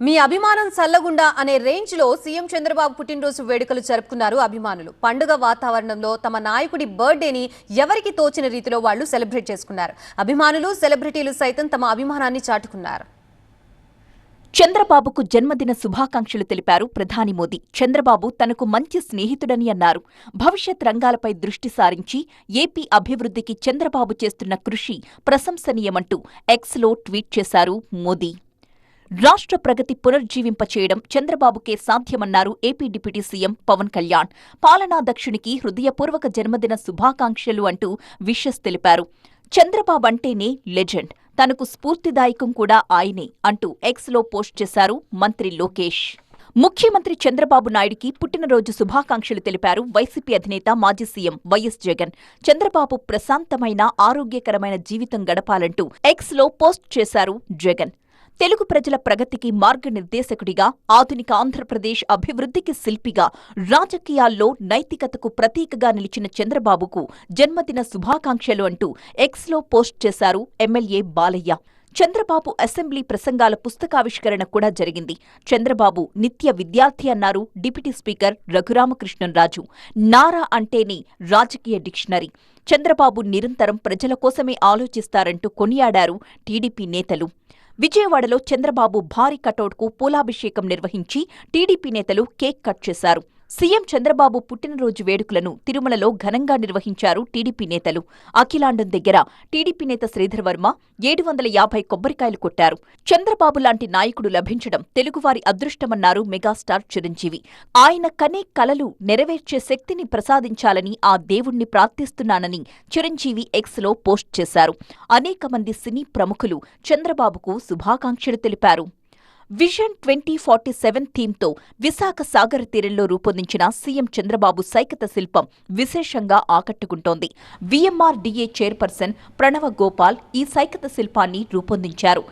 మీ అభిమానం సల్లగుండా అనే రేంజ్ లో సీఎం చంద్రబాబు పుట్టినరోజు వేడుకలు జరుపుకున్నారు అభిమానులు. పండుగ వాతావరణంలో తమ నాయకుడి బర్త్డేని ఎవరికి తోచిన రీతిలో వాళ్ళు సెలబ్రేట్ చేసుకున్నారు. అభిమానులు, సెలబ్రిటీలు సైతం తమ అభిమానాన్ని చాటుకున్నారు. చంద్రబాబుకు జన్మదిన శుభాకాంక్షలు తెలిపారు ప్రధాని మోదీ. చంద్రబాబు తనకు మంచి స్నేహితుడని అన్నారు. భవిష్యత్ రంగాలపై దృష్టి సారించి ఏపీ అభివృద్ధికి చంద్రబాబు చేస్తున్న కృషి ప్రశంసనీయమంటూ ఎక్స్లో ట్వీట్ చేశారు మోదీ. రాష్ట్ర ప్రగతి పునర్జీవింపచేయడం చంద్రబాబుకే సాధ్యమన్నారు AP deputy CM Pawan Kalyan. పాలనాదక్షునికి హృదయపూర్వక జన్మదిన శుభాకాంక్షలు అంటూ విషెస్ తెలిపారు. చంద్రబాబు అంటేనే లెజెండ్, తనకు స్ఫూర్తిదాయకం కూడా ఆయనే అంటూ ఎక్స్లో పోస్ట్ చేశారు మంత్రి లోకేష్. ముఖ్యమంత్రి చంద్రబాబు నాయుడికి పుట్టినరోజు శుభాకాంక్షలు తెలిపారు వైసీపీ అధినేత మాజీ సీఎం వైఎస్ జగన్. చంద్రబాబు ప్రశాంతమైన, ఆరోగ్యకరమైన జీవితం గడపాలంటూ ఎక్స్లో పోస్ట్ చేశారు జగన్. తెలుగు ప్రజల ప్రగతికి మార్గనిర్దేశకుడిగా, ఆధునిక ఆంధ్రప్రదేశ్ అభివృద్ధికి శిల్పిగా, రాజకీయాల్లో నైతికతకు ప్రతీకగా నిలిచిన చంద్రబాబుకు జన్మదిన శుభాకాంక్షలు అంటూ ఎక్స్లో పోస్ట్ చేశారు ఎమ్మెల్యే బాలయ్య. చంద్రబాబు అసెంబ్లీ ప్రసంగాల పుస్తకావిష్కరణ కూడా జరిగింది. చంద్రబాబు నిత్య విద్యార్థి అన్నారు డిప్యూటీ స్పీకర్ రఘురామకృష్ణంరాజు. నారా అంటేనే రాజకీయ డిక్షనరీ. చంద్రబాబు నిరంతరం ప్రజల కోసమే ఆలోచిస్తారంటూ కొనియాడారు టీడీపీ నేతలు. విజయవాడలో చంద్రబాబు భారీ కటౌట్కు పూలాభిషేకం నిర్వహించి టీడీపీ నేతలు కేక్ కట్ చేశారు. సీఎం చంద్రబాబు పుట్టినరోజు వేడుకలను తిరుమలలో ఘనంగా నిర్వహించారు టీడీపీ నేతలు. అఖిలాండం దగ్గర టీడీపీ నేత శ్రీధర్ వర్మ 750 కొబ్బరికాయలు కొట్టారు. చంద్రబాబు లాంటి నాయకుడు లభించడం తెలుగువారి అదృష్టమన్నారు మెగాస్టార్ చిరంజీవి. ఆయన కనే కలలు నెరవేర్చే శక్తిని ప్రసాదించాలని ఆ దేవుణ్ణి ప్రార్థిస్తున్నానని చిరంజీవి ఎక్స్లో పోస్ట్ చేశారు. అనేక మంది సినీ ప్రముఖులు చంద్రబాబుకు శుభాకాంక్షలు తెలిపారు. విజన్ 2047 థీమ్తో విశాఖ సాగర తీరంలో రూపొందించిన సీఎం చంద్రబాబు సైకత శిల్పం విశేషంగా ఆకట్టుకుంటోంది. వీఎంఆర్డీఏ చైర్పర్సన్ ప్రణవ గోపాల్ ఈ సైకత శిల్పాన్ని రూపొందించారు.